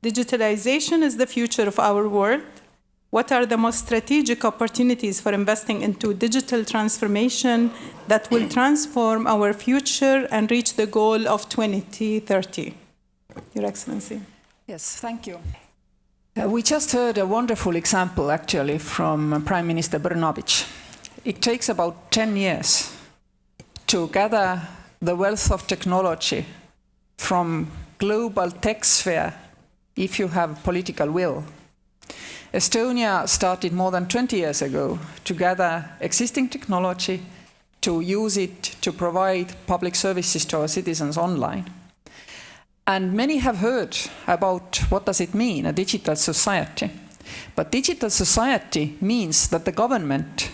Digitalization is the future of our world. What are the most strategic opportunities for investing into digital transformation that will transform our future and reach the goal of 2030? Your Excellency. Yes, thank you. We just heard a wonderful example, actually, from Prime Minister Brnabić. It takes about 10 years to gather the wealth of technology from global tech sphere if you have political will. Estonia started more than 20 years ago to gather existing technology, to use it to provide public services to our citizens online. And many have heard about what does it mean, a digital society. But digital society means that the government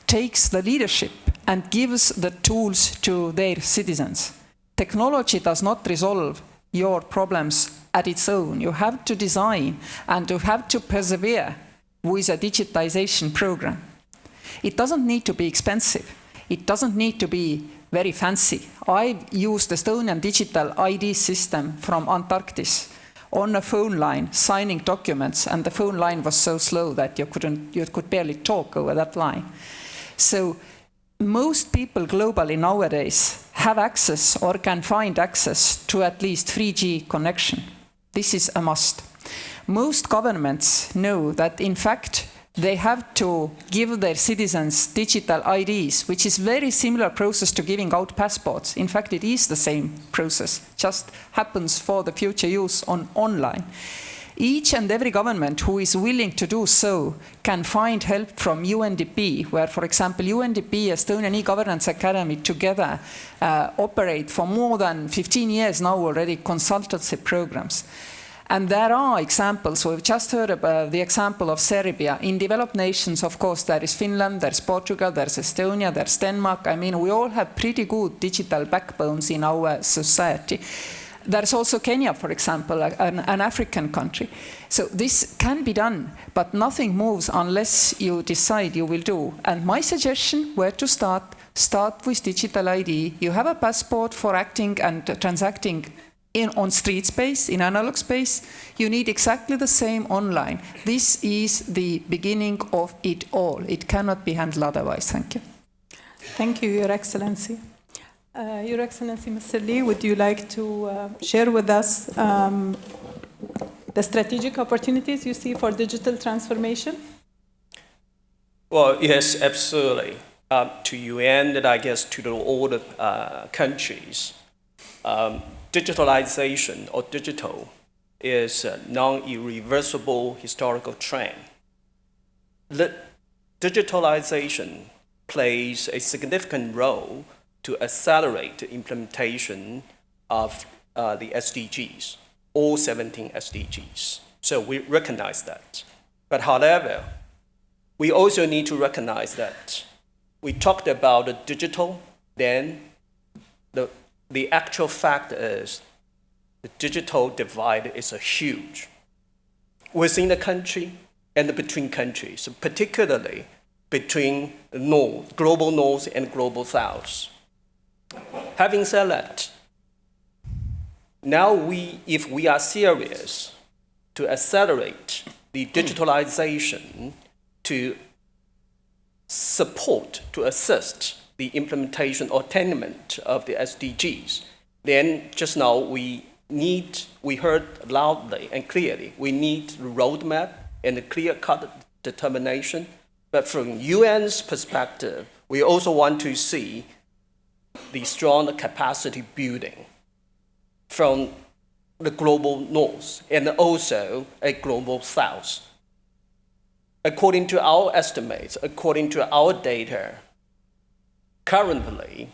takes the leadership and gives the tools to their citizens. Technology does not resolve your problems at its own. You have to design and you have to persevere with a digitization program. It doesn't need to be expensive. It doesn't need to be very fancy. I used Estonian digital ID system from Antarctic on a phone line, signing documents, and the phone line was so slow that you could barely talk over that line. So most people globally nowadays have access or can find access to at least 3G connection. This is a must. Most governments know that, in fact, they have to give their citizens digital IDs, which is a very similar process to giving out passports. In fact, it is the same process, just happens for the future use online. Each and every government who is willing to do so can find help from UNDP, where, for example, UNDP, Estonian e-Governance Academy, together operate for more than 15 years now already consultancy programs. And there are examples. We've just heard about the example of Serbia. In developed nations, of course, there is Finland, there's Portugal, there's Estonia, there's Denmark. I mean, we all have pretty good digital backbones in our society. There's also Kenya, for example, an African country. So this can be done, but nothing moves unless you decide you will do. And my suggestion, where to start with digital ID. You have a passport for acting and transacting on street space, in analog space. You need exactly the same online. This is the beginning of it all. It cannot be handled otherwise. Thank you. Thank you, Your Excellency. Your Excellency, Mr. Lee, would you like to share with us the strategic opportunities you see for digital transformation? Well, yes, absolutely. To UN, and I guess to all the countries, digitalization or digital is a non-irreversible historical trend. The digitalization plays a significant role to accelerate the implementation of the SDGs, all 17 SDGs. So we recognize that. But however, we also need to recognize that we talked about the digital, then the actual fact is the digital divide is huge within the country and between countries, particularly between the North, global North and global South. Having said that, now if we are serious to accelerate the digitalization to support, to assist the implementation or attainment of the SDGs, then just now we heard loudly and clearly, we need a roadmap and a clear-cut determination. But from UN's perspective, we also want to see the strong capacity building from the global North and also a global South. According to our estimates, according to our data, currently,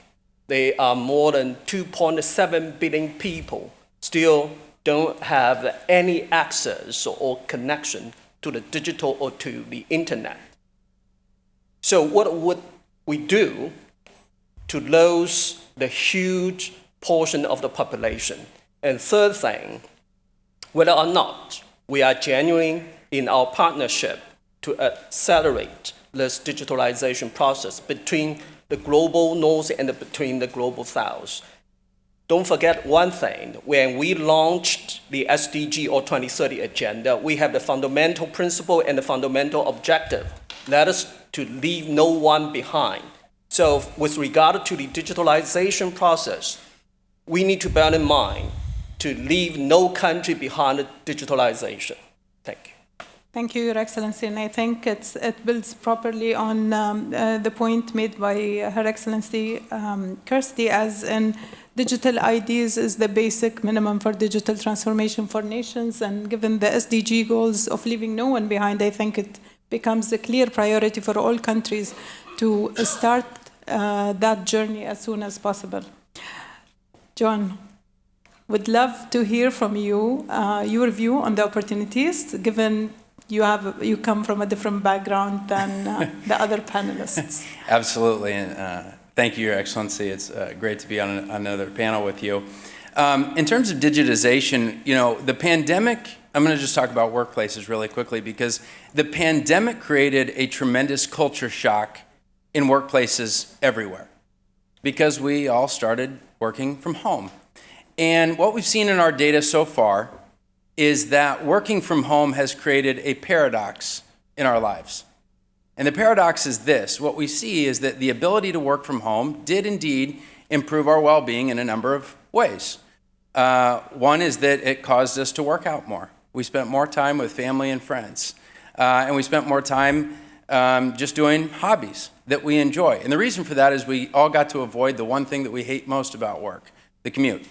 there are more than 2.7 billion people still don't have any access or connection to the digital or to the internet. So what would we do to lose the huge portion of the population? And third thing, whether or not we are genuine in our partnership to accelerate this digitalization process between the global North and between the global South. don't forget one thing. When we launched the SDG or 2030 agenda, we have the fundamental principle and the fundamental objective. That is to leave no one behind. So with regard to the digitalization process, we need to bear in mind to leave no country behind the digitalization. Thank you. Thank you, Your Excellency, and I think it builds properly on the point made by Her Excellency Kersti, as in digital IDs is the basic minimum for digital transformation for nations, and given the SDG goals of leaving no one behind, I think it becomes a clear priority for all countries to start that journey as soon as possible. Jon, would love to hear from you, your view on the opportunities, given you come from a different background than the other panelists. Absolutely, and thank you, Your Excellency. It's great to be on another panel with you. In terms of digitization, the pandemic, I'm going to just talk about workplaces really quickly, because the pandemic created a tremendous culture shock in workplaces everywhere, because we all started working from home. And what we've seen in our data so far is that working from home has created a paradox in our lives. And the paradox is this. What we see is that the ability to work from home did indeed improve our well-being in a number of ways. One is that it caused us to work out more. We spent more time with family and friends. And we spent more time just doing hobbies that we enjoy. And the reason for that is we all got to avoid the one thing that we hate most about work, the commute.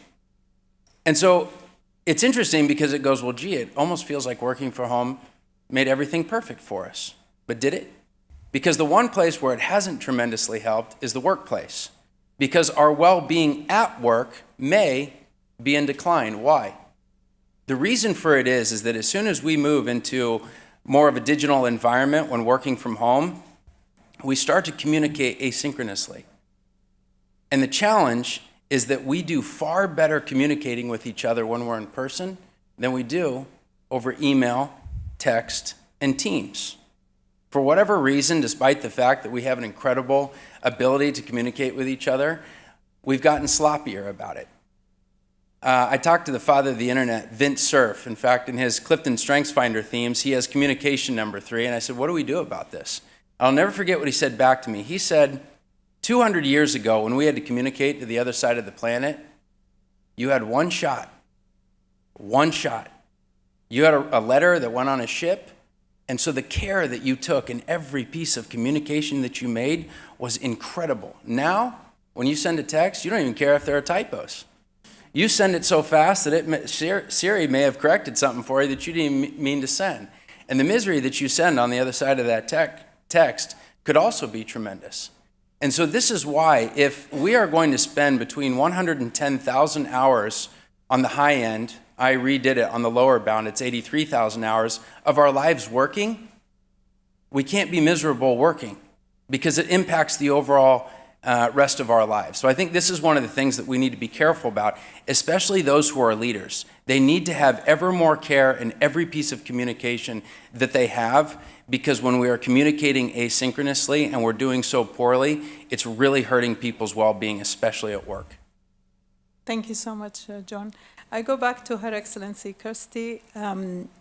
And so it's interesting because it goes, well, gee, it almost feels like working from home made everything perfect for us. But did it? Because the one place where it hasn't tremendously helped is the workplace. Because our well-being at work may be in decline. Why? The reason for it is that as soon as we move into more of a digital environment when working from home, we start to communicate asynchronously. And the challenge is that we do far better communicating with each other when we're in person than we do over email, text, and Teams. For whatever reason, despite the fact that we have an incredible ability to communicate with each other, we've gotten sloppier about it. I talked to the father of the internet, Vint Cerf. In fact, in his Clifton StrengthsFinder themes, he has communication number 3, and I said, what do we do about this? I'll never forget what he said back to me. He said, 200 years ago, when we had to communicate to the other side of the planet, you had one shot. One shot. You had a letter that went on a ship, and so the care that you took in every piece of communication that you made was incredible. Now, when you send a text, you don't even care if there are typos. You send it so fast that Siri may have corrected something for you that you didn't mean to send. And the misery that you send on the other side of that text could also be tremendous. And so this is why, if we are going to spend between 110,000 hours on the high end, I redid it on the lower bound, it's 83,000 hours of our lives working, we can't be miserable working because it impacts the overall rest of our lives. So I think this is one of the things that we need to be careful about, especially those who are leaders. They need to have ever more care in every piece of communication that they have, because when we are communicating asynchronously and we're doing so poorly, it's really hurting people's well-being, especially at work. Thank you so much, Jon. I go back to Her Excellency Kersti.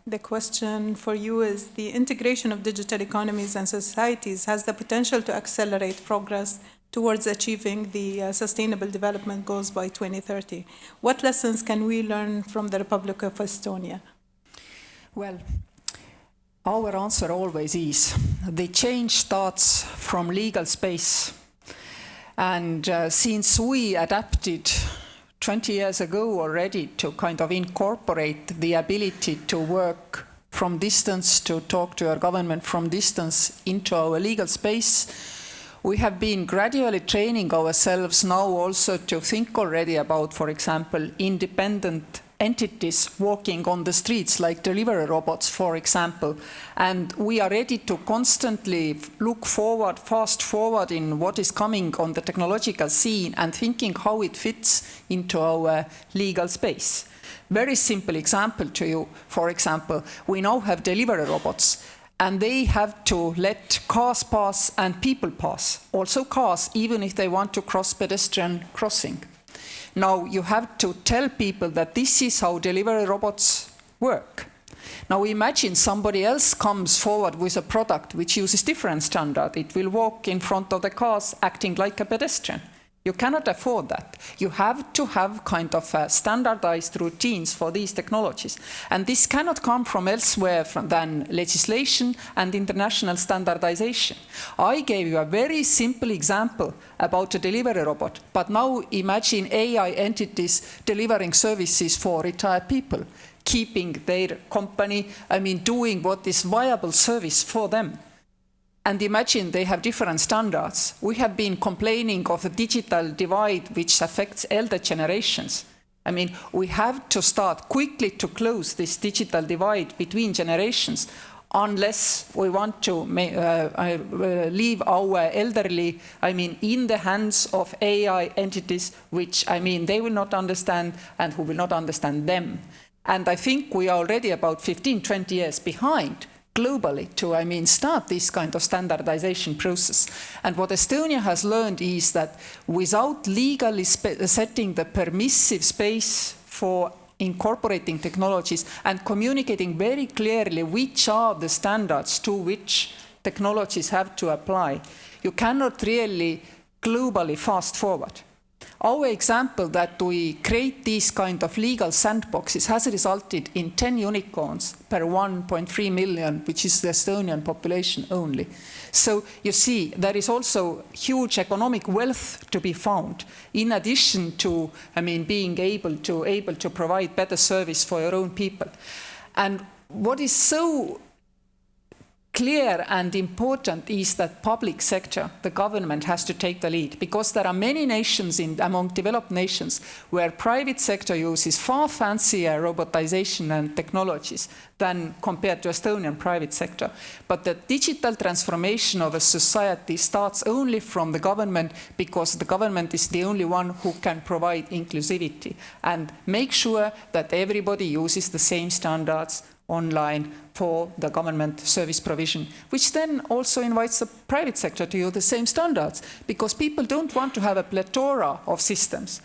The question for you is, the integration of digital economies and societies has the potential to accelerate progress towards achieving the Sustainable Development Goals by 2030. What lessons can we learn from the Republic of Estonia? Well, our answer always is, the change starts from legal space. And since we adapted 20 years ago already to kind of incorporate the ability to work from distance, to talk to our government from distance into our legal space, we have been gradually training ourselves now also to think already about, for example, independent entities walking on the streets, like delivery robots, for example. And we are ready to constantly look forward, fast forward in what is coming on the technological scene and thinking how it fits into our legal space. Very simple example to you. For example, we now have delivery robots, and they have to let cars pass and people pass. Also cars, even if they want to cross pedestrian crossing. Now you have to tell people that this is how delivery robots work. Now imagine somebody else comes forward with a product which uses different standard. It will walk in front of the cars acting like a pedestrian. You cannot afford that. You have to have kind of standardized routines for these technologies. And this cannot come from elsewhere than legislation and international standardization. I gave you a very simple example about a delivery robot, but now imagine AI entities delivering services for retired people, keeping their company, doing what is viable service for them. And imagine they have different standards. We have been complaining of a digital divide which affects elder generations. We have to start quickly to close this digital divide between generations, unless we want to leave our elderly, in the hands of AI entities, which, they will not understand and who will not understand them. And I think we are already about 15, 20 years behind globally to, start this kind of standardization process. And what Estonia has learned is that without legally setting the permissive space for incorporating technologies and communicating very clearly which are the standards to which technologies have to apply, you cannot really globally fast forward. Our example that we create these kind of legal sandboxes has resulted in 10 unicorns per 1.3 million, which is the Estonian population only. So you see, there is also huge economic wealth to be found, in addition to, being able to provide better service for your own people. And what is so clear and important is that public sector, the government, has to take the lead, because there are many nations among developed nations where private sector uses far fancier robotization and technologies than compared to Estonian private sector. But the digital transformation of a society starts only from the government, because the government is the only one who can provide inclusivity and make sure that everybody uses the same standards online for the government service provision, which then also invites the private sector to use the same standards, because people don't want to have a plethora of systems.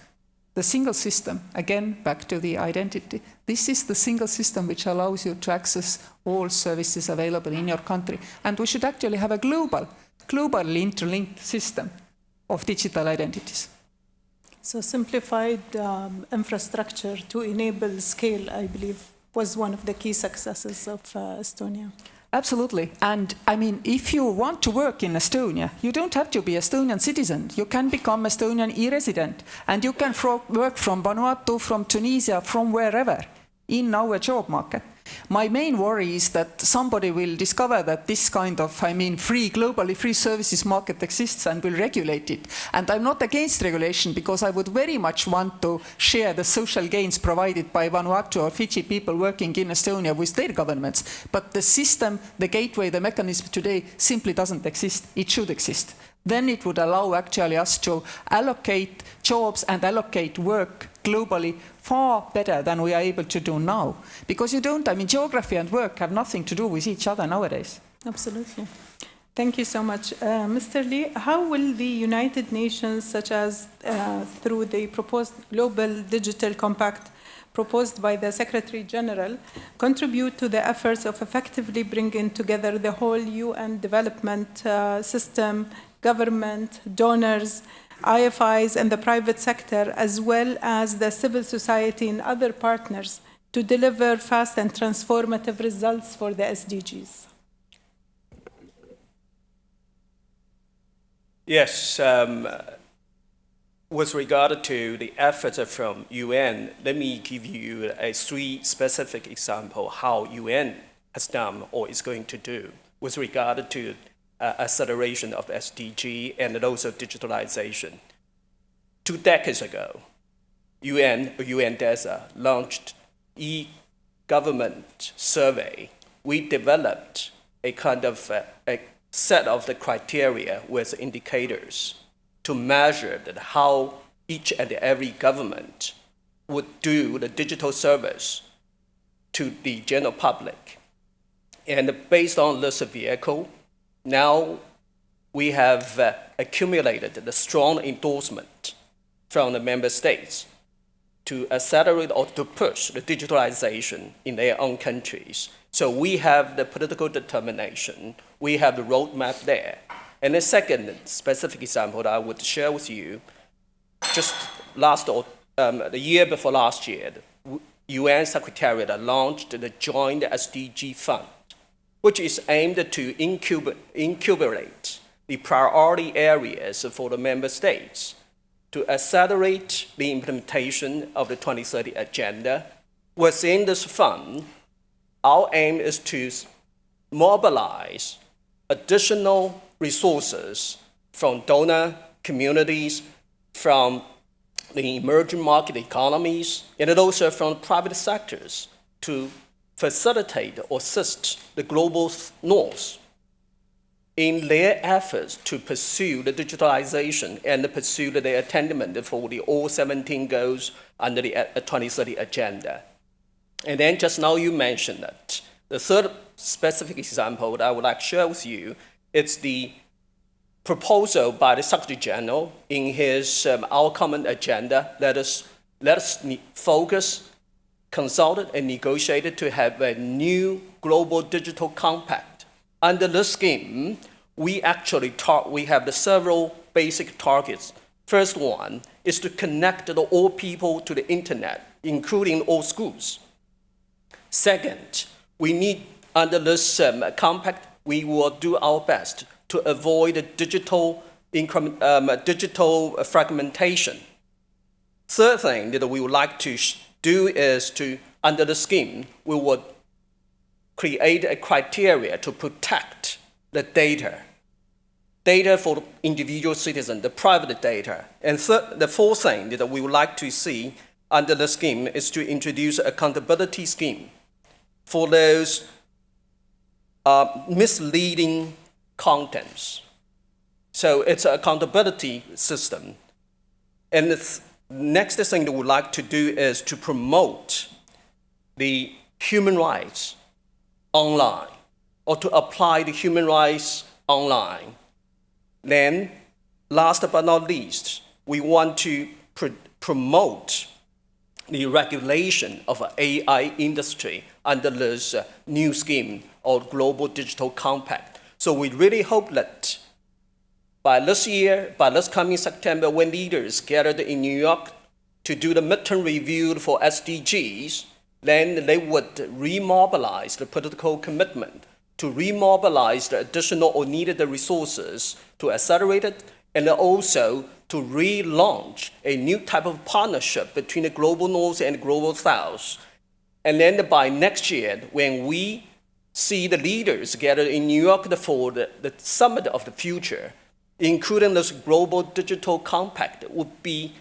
The single system, again, back to the identity. This is the single system which allows you to access all services available in your country. And we should actually have a globally interlinked system of digital identities. So simplified infrastructure to enable scale, I believe, was one of the key successes of Estonia. Absolutely. And if you want to work in Estonia, you don't have to be Estonian citizen. You can become Estonian e-resident, and you can work from Vanuatu, from Tunisia, from wherever in our job market. My main worry is that somebody will discover that this kind of, globally free services market exists and will regulate it. And I'm not against regulation, because I would very much want to share the social gains provided by Vanuatu or Fiji people working in Estonia with their governments. But the system, the gateway, the mechanism today simply doesn't exist. It should exist. Then it would allow actually us to allocate jobs and allocate work globally far better than we are able to do now. Because geography and work have nothing to do with each other nowadays. Absolutely. Thank you so much. Mr. Lee, how will the United Nations, such as through the proposed Global Digital Compact proposed by the Secretary General, contribute to the efforts of effectively bringing together the whole UN development system, government, donors, IFIs, and the private sector, as well as the civil society and other partners, to deliver fast and transformative results for the SDGs? Yes, with regard to the efforts from UN, let me give you three specific examples how UN has done or is going to do with regard to acceleration of SDG and also digitalization. 2 decades ago, UNDESA launched e-government survey. We developed a kind of a set of the criteria with indicators to measure that how each and every government would do the digital service to the general public. And based on this vehicle, now we have accumulated the strong endorsement from the member states to accelerate or to push the digitalization in their own countries. So we have the political determination, we have the roadmap there. And the second specific example that I would share with you, just the year before last year, the UN Secretariat launched the joint SDG fund, which is aimed to incubate the priority areas for the member states to accelerate the implementation of the 2030 agenda. Within this fund, our aim is to mobilize additional resources from donor communities, from the emerging market economies, and also from private sectors to facilitate or assist the global north in their efforts to pursue the digitalization and pursue the attainment for the all 17 goals under the 2030 agenda. And then just now you mentioned that the third specific example that I would like to share with you is the proposal by the Secretary General in his Our Common Agenda. Let us focus, consult, and negotiate to have a new global digital compact. Under this scheme, we have the several basic targets. First one is to connect all people to the internet, including all schools. Second, under this compact, we will do our best to avoid digital fragmentation. Third thing that we would like to do is under the scheme, we would create a criteria to protect the data for individual citizens, the private data. And the fourth thing that we would like to see under the scheme is to introduce an accountability scheme for those misleading contents. So it's an accountability system. And the next thing that we would like to do is to promote the human rights online, or to apply the human rights online. Then, last but not least, we want to promote the regulation of the AI industry under this new scheme or Global Digital Compact. So we really hope that by this coming September, when leaders gathered in New York to do the midterm review for SDGs, then they would remobilize the political commitment to remobilize the additional or needed resources to accelerate it, and also to relaunch a new type of partnership between the global north and global south. And then by next year, when we see the leaders gathered in New York for the summit of the future, including this global digital compact, would be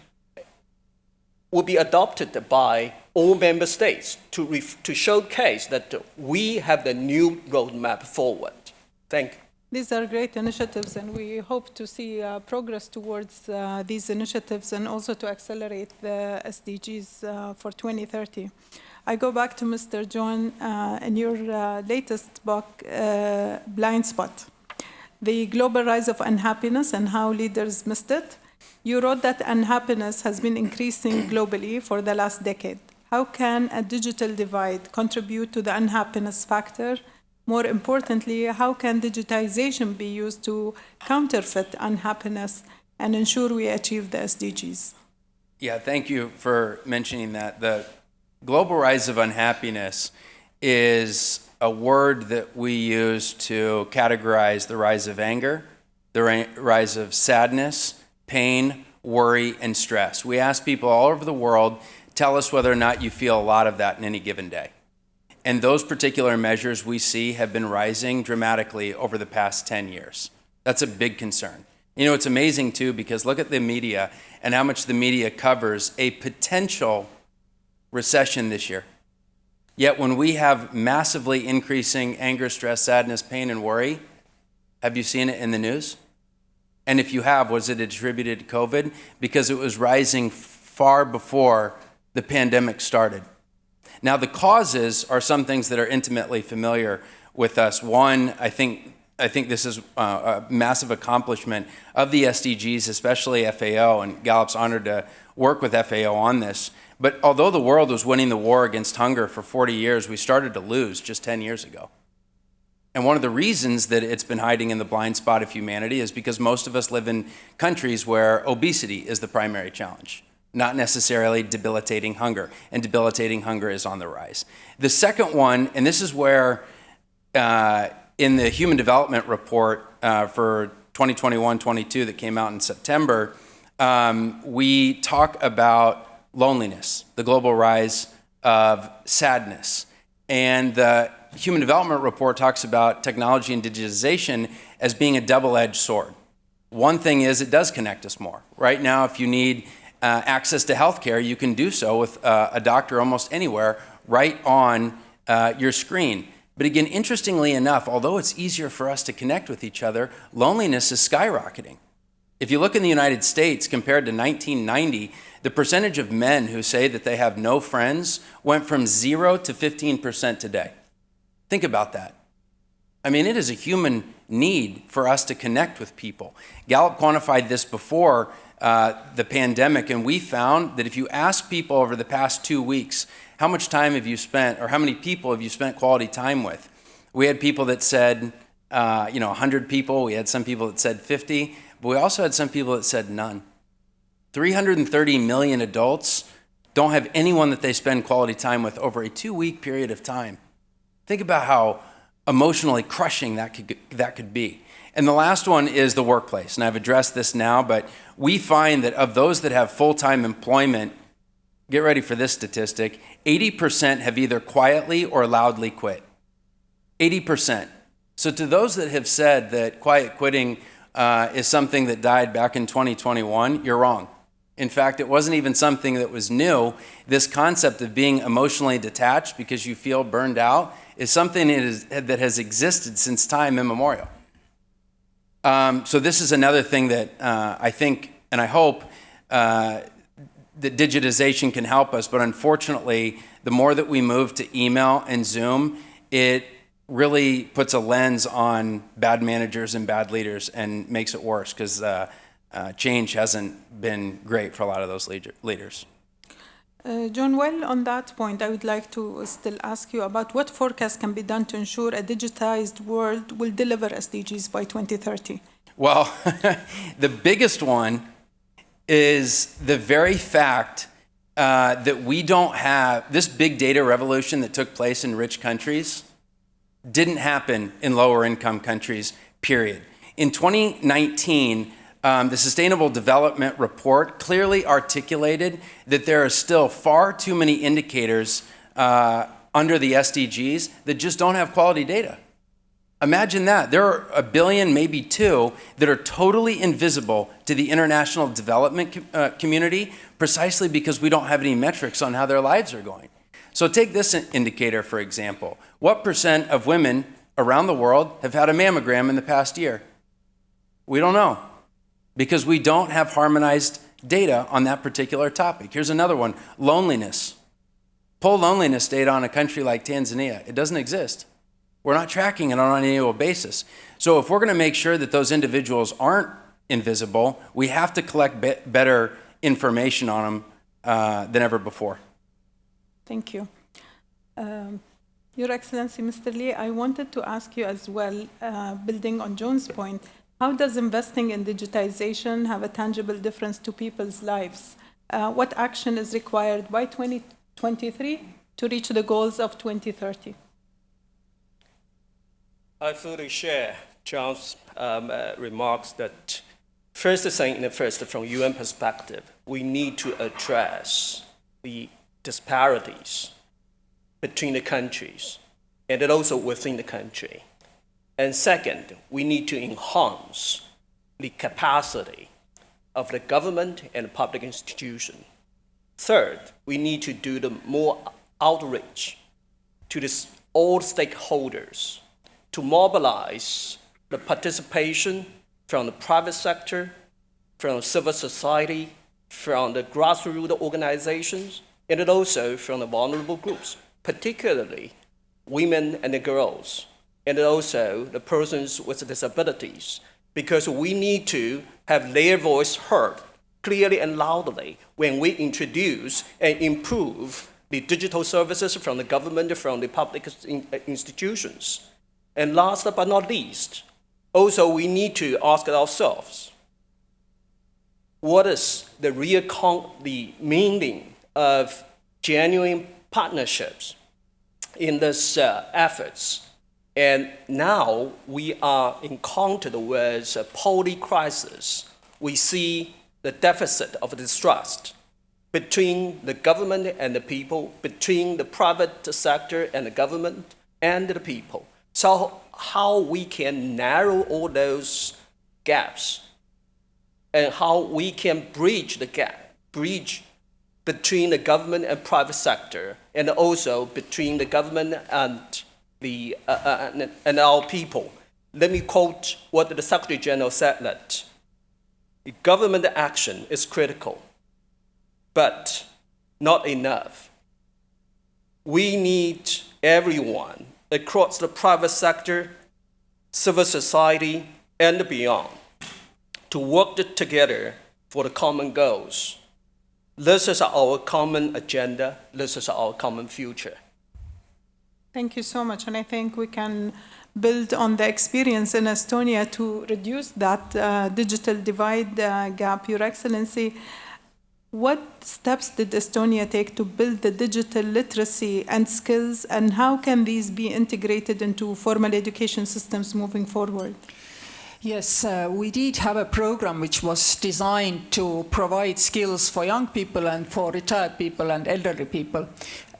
adopted by all member states to showcase that we have the new roadmap forward. Thank you. These are great initiatives, and we hope to see progress towards these initiatives and also to accelerate the SDGs for 2030. I go back to Mr. Jon, in your latest book, Blind Spot, The Global Rise of Unhappiness and How Leaders Missed It. You wrote that unhappiness has been increasing globally for the last decade. How can a digital divide contribute to the unhappiness factor? More importantly, how can digitization be used to counterfeit unhappiness and ensure we achieve the SDGs? Yeah, thank you for mentioning that. The global rise of unhappiness is a word that we use to categorize the rise of anger, the rise of sadness, pain, worry, and stress. We ask people all over the world, tell us whether or not you feel a lot of that in any given day. And those particular measures we see have been rising dramatically over the past 10 years. That's a big concern. You know, it's amazing too, because look at the media and how much the media covers a potential recession this year. Yet when we have massively increasing anger, stress, sadness, pain, and worry, have you seen it in the news? And if you have, was it attributed to COVID? Because it was rising far before the pandemic started. Now, the causes are some things that are intimately familiar with us. One, I think this is a massive accomplishment of the SDGs, especially FAO, and Gallup's honored to work with FAO on this. But although the world was winning the war against hunger for 40 years, we started to lose just 10 years ago. And one of the reasons that it's been hiding in the blind spot of humanity is because most of us live in countries where obesity is the primary challenge, not necessarily debilitating hunger. And debilitating hunger is on the rise. The second one, and this is where in the Human Development Report for 2021-22 that came out in September, we talk about loneliness, the global rise of sadness. And the Human Development Report talks about technology and digitization as being a double-edged sword. One thing is it does connect us more. Right now, if you need access to healthcare, you can do so with a doctor almost anywhere right on your screen. But again, interestingly enough, although it's easier for us to connect with each other, loneliness is skyrocketing. If you look in the United States compared to 1990, the percentage of men who say that they have no friends went from 0 to 15% today. Think about that. I mean, it is a human need for us to connect with people. Gallup quantified this before the pandemic, and we found that if you ask people over the past 2 weeks, how much time have you spent, or how many people have you spent quality time with? We had people that said, 100 people. We had some people that said 50, but we also had some people that said none. 330 million adults don't have anyone that they spend quality time with over a 2-week period of time. Think about how emotionally crushing that could be. And the last one is the workplace. And I've addressed this now, but we find that of those that have full-time employment, get ready for this statistic, 80% have either quietly or loudly quit. 80%. So to those that have said that quiet quitting is something that died back in 2021, you're wrong. In fact, it wasn't even something that was new. This concept of being emotionally detached because you feel burned out is something that has existed since time immemorial. So this is another thing that I think and I hope that digitization can help us, but unfortunately, the more that we move to email and Zoom, it really puts a lens on bad managers and bad leaders and makes it worse because change hasn't been great for a lot of those leaders. John, well, on that point, I would like to still ask you about what forecast can be done to ensure a digitized world will deliver SDGs by 2030? Well, the biggest one is the very fact that we don't have this big data revolution that took place in rich countries didn't happen in lower income countries, period. In 2019, the Sustainable Development Report clearly articulated that there are still far too many indicators under the SDGs that just don't have quality data. Imagine that. There are 1 billion, maybe 2, that are totally invisible to the international development community precisely because we don't have any metrics on how their lives are going. So take this indicator, for example. What % of women around the world have had a mammogram in the past year? We don't know because we don't have harmonized data on that particular topic. Here's another one, loneliness. Pull loneliness data on a country like Tanzania. It doesn't exist. We're not tracking it on an annual basis. So if we're going to make sure that those individuals aren't invisible, we have to collect better information on them than ever before. Thank you. Your Excellency, Mr. Lee, I wanted to ask you as well, building on John's point, how does investing in digitization have a tangible difference to people's lives? What action is required by 2023 to reach the goals of 2030? I fully share John's remarks that first thing, from UN perspective, we need to address the disparities between the countries and then also within the country. And second, we need to enhance the capacity of the government and public institution. Third, we need to do the more outreach to all stakeholders to mobilize the participation from the private sector, from civil society, from the grassroots organizations, and also from the vulnerable groups, particularly women and the girls, and also the persons with disabilities, because we need to have their voice heard clearly and loudly when we introduce and improve the digital services from the government, from the public institutions. And last but not least, also we need to ask ourselves, what is the the meaning of genuine partnerships in these efforts? And now we are encountered with a poly-crisis. We see the deficit of distrust between the government and the people, between the private sector and the government and the people. So how we can narrow all those gaps and how we can bridge the gap, bridge between the government and private sector, and also between the government and and our people. Let me quote what the Secretary General said, that government action is critical, but not enough. We need everyone across the private sector, civil society, and beyond to work together for the common goals. This is our common agenda. This is our common future. Thank you so much. And I think we can build on the experience in Estonia to reduce that digital divide gap. Your Excellency, what steps did Estonia take to build the digital literacy and skills, and how can these be integrated into formal education systems moving forward? Yes, we did have a program which was designed to provide skills for young people and for retired people and elderly people.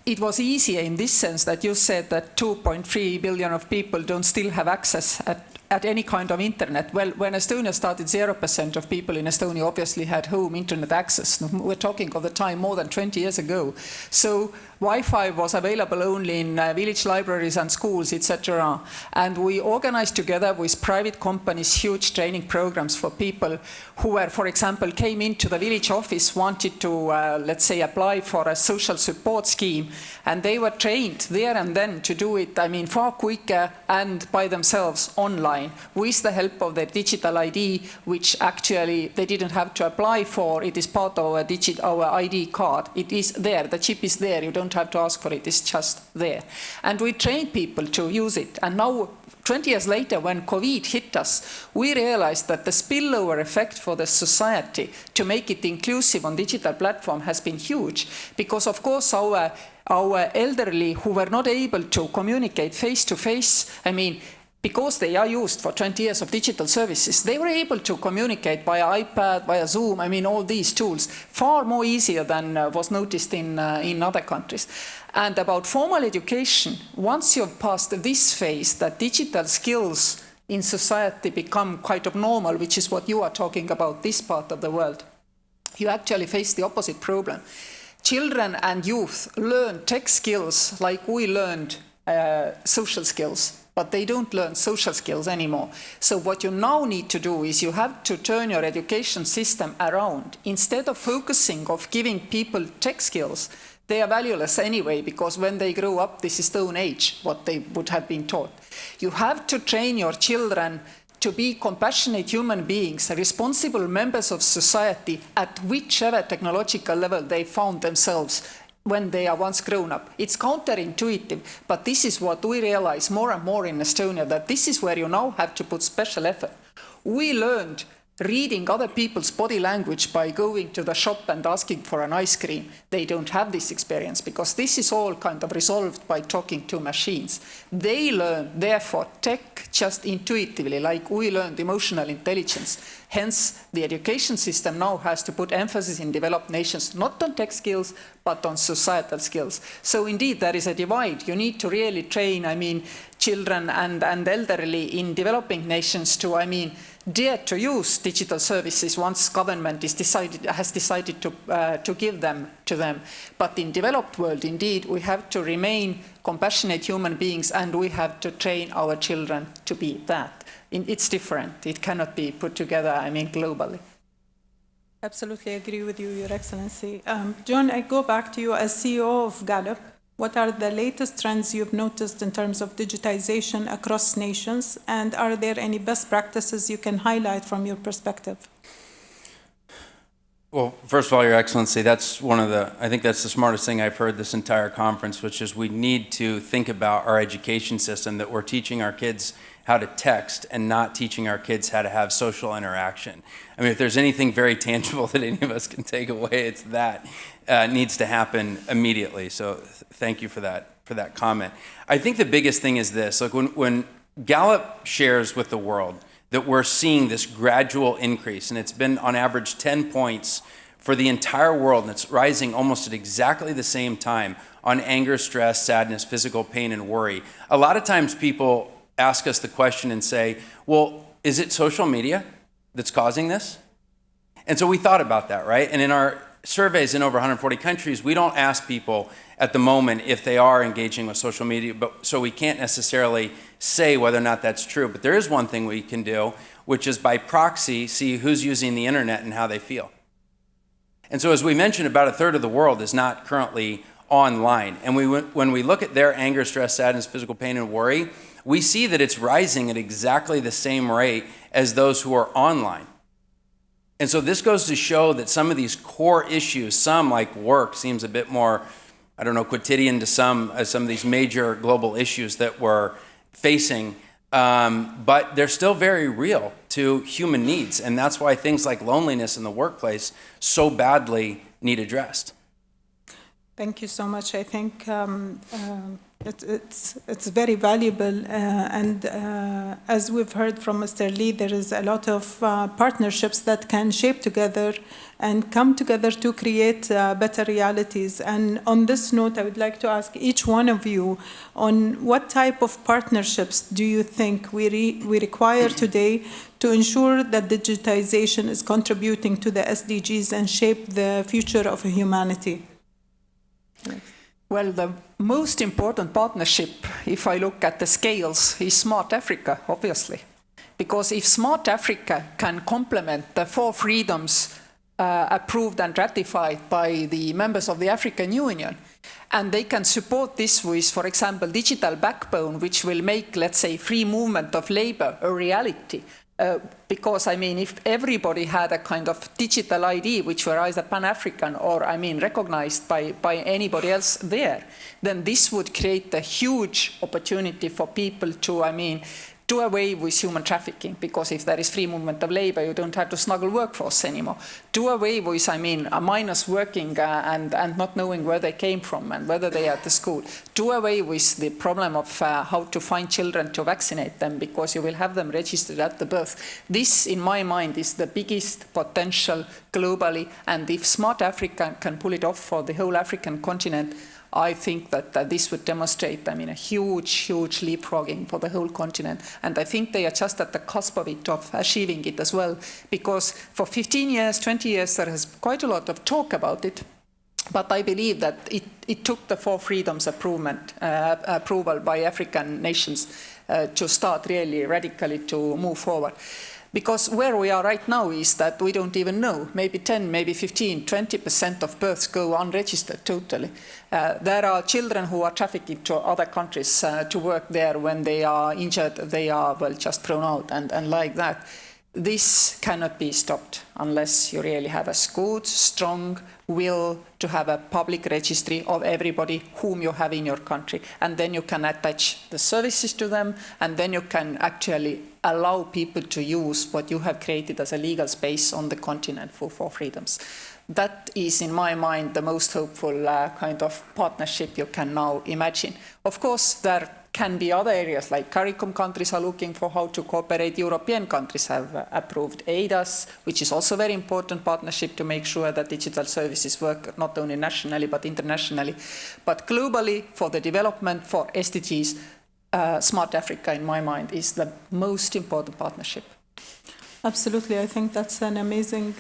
It was easier in this sense that you said that 2.3 billion of people don't still have access at any kind of internet. Well, when Estonia started, 0% of people in Estonia obviously had home internet access. We're talking of the time more than 20 years ago. So Wi-Fi was available only in village libraries and schools, etc. And we organized together with private companies huge training programs for people who were, for example, came into the village office, wanted to, let's say, apply for a social support scheme. And they were trained there and then to do it, far quicker and by themselves online with the help of their digital ID, which actually they didn't have to apply for. It is part of our ID card. It is there. The chip is there. You don't have to ask for it. It's just there. And we trained people to use it. And now, 20 years later, when COVID hit us, we realized that the spillover effect for the society to make it inclusive on digital platform has been huge. Because, of course, our elderly who were not able to communicate face-to-face, because they are used for 20 years of digital services, they were able to communicate via iPad, via Zoom, all these tools, far more easier than was noticed in other countries. And about formal education, once you've passed this phase, that digital skills in society become quite abnormal, which is what you are talking about, this part of the world, you actually face the opposite problem. Children and youth learn tech skills like we learned social skills, but they don't learn social skills anymore. So what you now need to do is you have to turn your education system around. Instead of focusing on giving people tech skills, they are valueless anyway, because when they grow up, this is Stone Age, what they would have been taught. You have to train your children to be compassionate human beings, responsible members of society at whichever technological level they found themselves when they are once grown up. It's counterintuitive, but this is what we realize more and more in Estonia, that this is where you now have to put special effort. We learned reading other people's body language by going to the shop and asking for an ice cream. They don't have this experience because this is all kind of resolved by talking to machines. They learn, therefore, tech just intuitively, like we learned emotional intelligence. Hence, the education system now has to put emphasis in developed nations, not on tech skills, but on societal skills. So indeed, there is a divide. You need to really train, children and elderly in developing nations to, dare to use digital services once government has decided to give them to them. But in developed world, indeed, we have to remain compassionate human beings, and we have to train our children to be that. It's different. It cannot be put together, globally. Absolutely agree with you, Your Excellency. Jon, I go back to you as CEO of Gallup. What are the latest trends you've noticed in terms of digitization across nations, and are there any best practices you can highlight from your perspective? Well, first of all, Your Excellency, I think that's the smartest thing I've heard this entire conference, which is we need to think about our education system, that we're teaching our kids how to text and not teaching our kids how to have social interaction. I mean, if there's anything very tangible that any of us can take away, it's that needs to happen immediately. So thank you for that comment. I think the biggest thing is this. Like when Gallup shares with the world that we're seeing this gradual increase, and it's been on average 10 points for the entire world, and it's rising almost at exactly the same time on anger, stress, sadness, physical pain, and worry. A lot of times people ask us the question and say, well, is it social media that's causing this? And so we thought about that, right? And in our surveys in over 140 countries, we don't ask people at the moment if they are engaging with social media, but so we can't necessarily say whether or not that's true. But there is one thing we can do, which is by proxy, see who's using the internet and how they feel. And so as we mentioned, about a third of the world is not currently online. And when we look at their anger, stress, sadness, physical pain, and worry, we see that it's rising at exactly the same rate as those who are online. And so this goes to show that some of these core issues, some like work seems a bit more, I don't know, quotidian to some of these major global issues that we're facing, but they're still very real to human needs. And that's why things like loneliness in the workplace so badly need addressed. Thank you so much. I think it's very valuable, and as we've heard from Mr. Lee, there is a lot of partnerships that can shape together and come together to create better realities. And on this note, I would like to ask each one of you on what type of partnerships do you think we require today to ensure that digitization is contributing to the SDGs and shape the future of humanity? Well, the most important partnership, if I look at the scales, is Smart Africa, obviously. Because if Smart Africa can complement the 4 freedoms approved and ratified by the members of the African Union, and they can support this with, for example, digital backbone, which will make, let's say, free movement of labor a reality. Because, I mean, if everybody had a kind of digital ID, which were either Pan-African or, I mean, recognized by anybody else there, then this would create a huge opportunity for people to, I mean, do away with human trafficking, because if there is free movement of labor, you don't have to snuggle workforce anymore. Do away with, I mean, minors working and not knowing where they came from and whether they are at the school. Do away with the problem of how to find children to vaccinate them, because you will have them registered at the birth. This, in my mind, is the biggest potential globally, and if Smart Africa can pull it off for the whole African continent, I think that this would demonstrate, I mean, a huge leapfrogging for the whole continent. And I think they are just at the cusp of it, of achieving it as well. Because for 15 years, 20 years, there has quite a lot of talk about it. But I believe that it took the 4 freedoms approval by African nations to start really radically to move forward. Because where we are right now is that we don't even know. Maybe 10, maybe 15, 20% of births go unregistered totally. There are children who are trafficked to other countries to work there. When they are injured, they are, well, just thrown out and like that. This cannot be stopped unless you really have a good, strong will to have a public registry of everybody whom you have in your country. And then you can attach the services to them, and then you can actually allow people to use what you have created as a legal space on the continent for 4 freedoms. That is, in my mind, the most hopeful kind of partnership you can now imagine. Of course, there can be other areas, like CARICOM countries are looking for how to cooperate. European countries have approved EIDAS, which is also a very important partnership to make sure that digital services work not only nationally but internationally. But globally, for the development, for SDGs, Smart Africa, in my mind, is the most important partnership. Absolutely. I think that's an amazing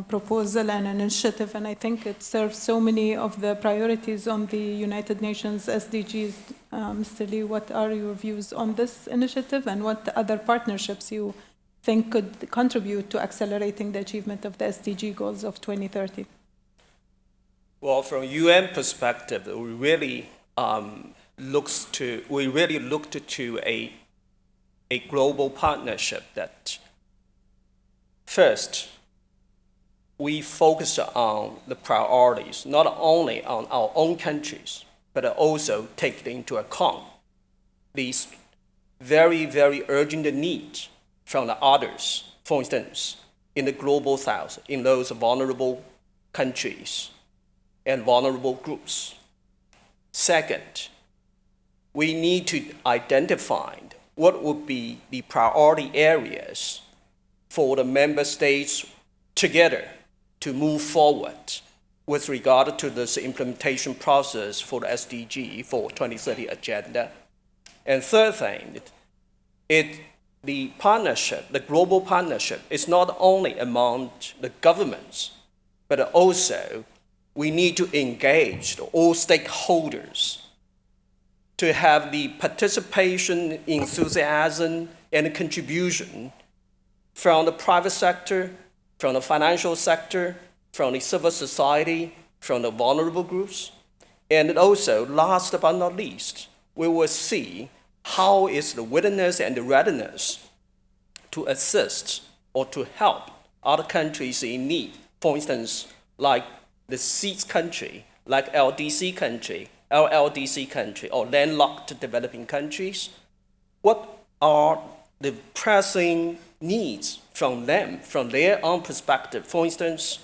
proposal and an initiative, and I think it serves so many of the priorities on the United Nations SDGs. Mr. Lee, what are your views on this initiative, and what other partnerships you think could contribute to accelerating the achievement of the SDG goals of 2030? Well, from UN perspective, we really looked to a global partnership that, first, we focus on the priorities, not only on our own countries, but also take into account these very, very urgent needs from the others. For instance, in the global south, in those vulnerable countries and vulnerable groups. Second, we need to identify what would be the priority areas for the member states together to move forward with regard to this implementation process for the SDG for 2030 agenda. And third thing, the partnership, the global partnership, is not only among the governments, but also we need to engage all stakeholders to have the participation, enthusiasm, and contribution from the private sector, from the financial sector, from the civil society, from the vulnerable groups. And also, last but not least, we will see how is the willingness and the readiness to assist or to help other countries in need. For instance, like the SEED country, like LDC country, or landlocked developing countries. What are the pressing needs from them, from their own perspective? For instance,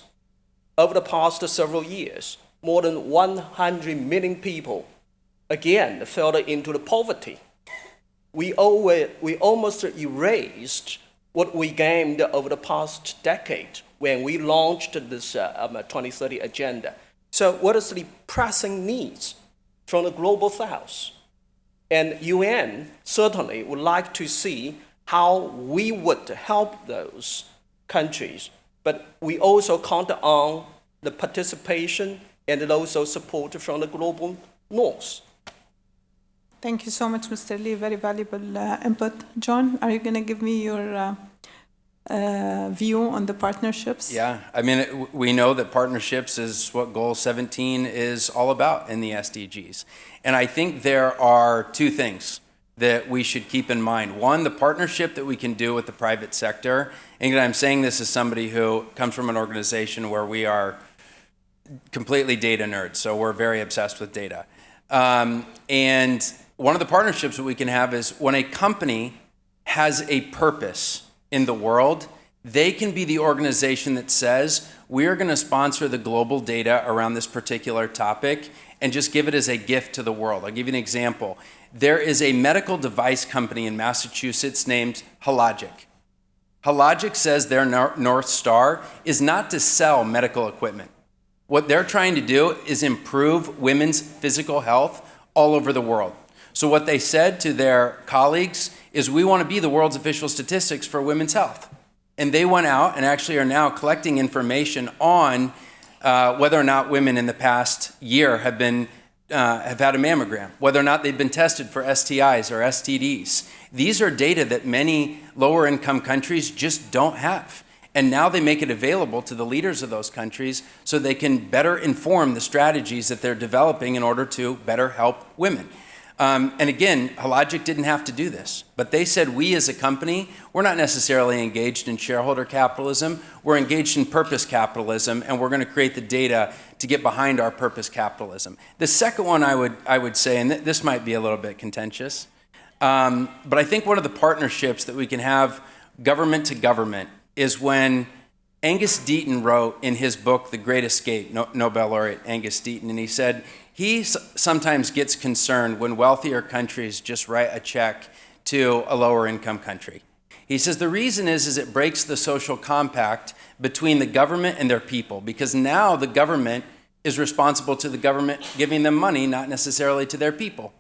over the past several years, more than 100 million people again fell into the poverty. We almost erased what we gained over the past decade when we launched this 2030 agenda. So what is the pressing needs from the global south? And UN certainly would like to see how we would help those countries, but we also count on the participation and also support from the global north. Thank you so much, Mr. Lee. Very valuable input. Jon, are you going to give me your view on the partnerships? Yeah, I mean, we know that partnerships is what Goal 17 is all about in the SDGs. And I think there are two things that we should keep in mind. One, the partnership that we can do with the private sector. And I'm saying this as somebody who comes from an organization where we are completely data nerds, so we're very obsessed with data. And one of the partnerships that we can have is when a company has a purpose in the world, they can be the organization that says, we're going to sponsor the global data around this particular topic and just give it as a gift to the world. I'll give you an example. There is a medical device company in Massachusetts named Hologic. Hologic says their North Star is not to sell medical equipment. What they're trying to do is improve women's physical health all over the world. So what they said to their colleagues is, we want to be the world's official statistics for women's health. And they went out and actually are now collecting information on whether or not women in the past year have had a mammogram, whether or not they've been tested for STIs or STDs. These are data that many lower income countries just don't have. And now they make it available to the leaders of those countries so they can better inform the strategies that they're developing in order to better help women. And again, Hologic didn't have to do this, but they said, we as a company, we're not necessarily engaged in shareholder capitalism, we're engaged in purpose capitalism, and we're going to create the data to get behind our purpose capitalism. The second one I would say, and this might be a little bit contentious, but I think one of the partnerships that we can have government to government is when Angus Deaton wrote in his book, The Great Escape, Nobel laureate Angus Deaton, and he said, he sometimes gets concerned when wealthier countries just write a check to a lower income country. He says the reason is it breaks the social compact between the government and their people, because now the government is responsible to the government giving them money, not necessarily to their people.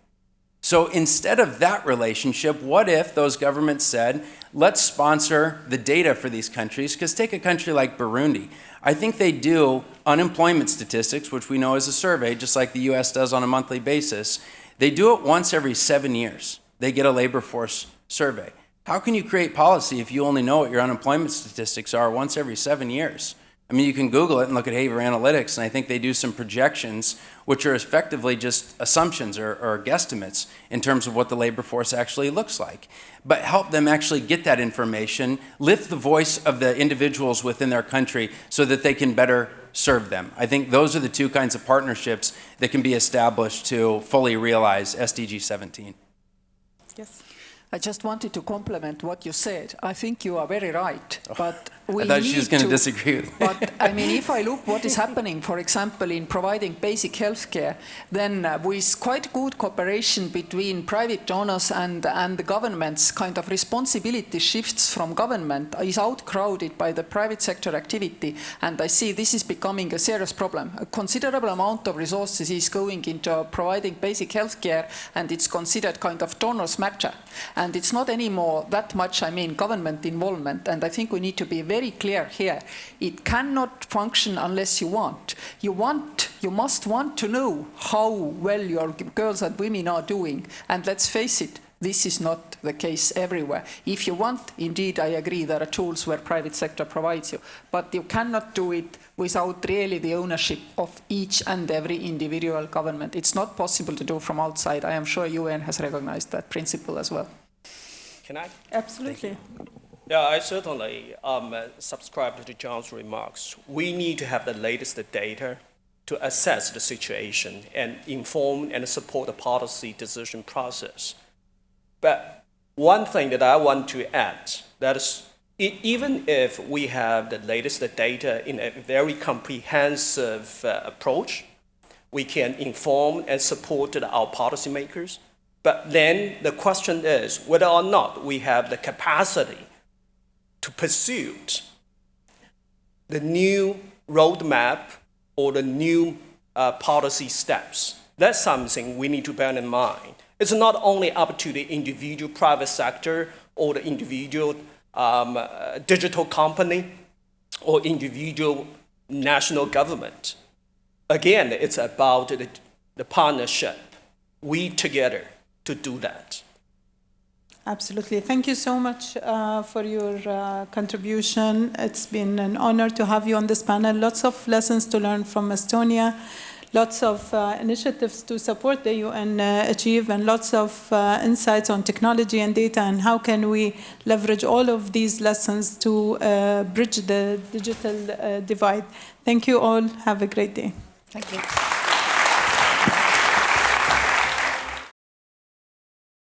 So instead of that relationship, what if those governments said, let's sponsor the data for these countries? Because take a country like Burundi. I think they do unemployment statistics, which we know is a survey, just like the US does on a monthly basis. They do it once every 7 years. They get a labor force survey. How can you create policy if you only know what your unemployment statistics are once every 7 years? I mean, you can Google it and look at behavior analytics, and I think they do some projections, which are effectively just assumptions or guesstimates in terms of what the labor force actually looks like. But help them actually get that information, lift the voice of the individuals within their country so that they can better serve them. I think those are the two kinds of partnerships that can be established to fully realize SDG 17. Yes. I just wanted to complement what you said. I think you are very right, but we I thought she was going to disagree with me. But I mean, if I look what is happening, for example, in providing basic health care, then with quite good cooperation between private donors and the government's kind of responsibility shifts from government is outcrowded by the private sector activity. And I see this is becoming a serious problem. A considerable amount of resources is going into providing basic health care, and it's considered kind of donor's matter. And it's not anymore that much, I mean, government involvement. And I think we need to be very clear here. It cannot function unless you want. You must want to know how well your girls and women are doing. And let's face it, this is not the case everywhere. If you want, indeed, I agree, there are tools where private sector provides you. But you cannot do it without really the ownership of each and every individual government. It's not possible to do from outside. I am sure UN has recognized that principle as well. Can I? Absolutely. Yeah, I certainly subscribe to Jon's remarks. We need to have the latest data to assess the situation and inform and support the policy decision process. But one thing that I want to add, that is, even if we have the latest data in a very comprehensive approach, we can inform and support our policymakers. But then the question is whether or not we have the capacity to pursue the new roadmap or the new policy steps. That's something we need to bear in mind. It's not only up to the individual private sector or the individual digital company or individual national government. Again, it's about the partnership, we together, to do that. Absolutely. Thank you so much for your contribution. It's been an honor to have you on this panel. Lots of lessons to learn from Estonia, lots of initiatives to support the UN achieve, and lots of insights on technology and data and how can we leverage all of these lessons to bridge the digital divide. Thank you all. Have a great day. Thank you.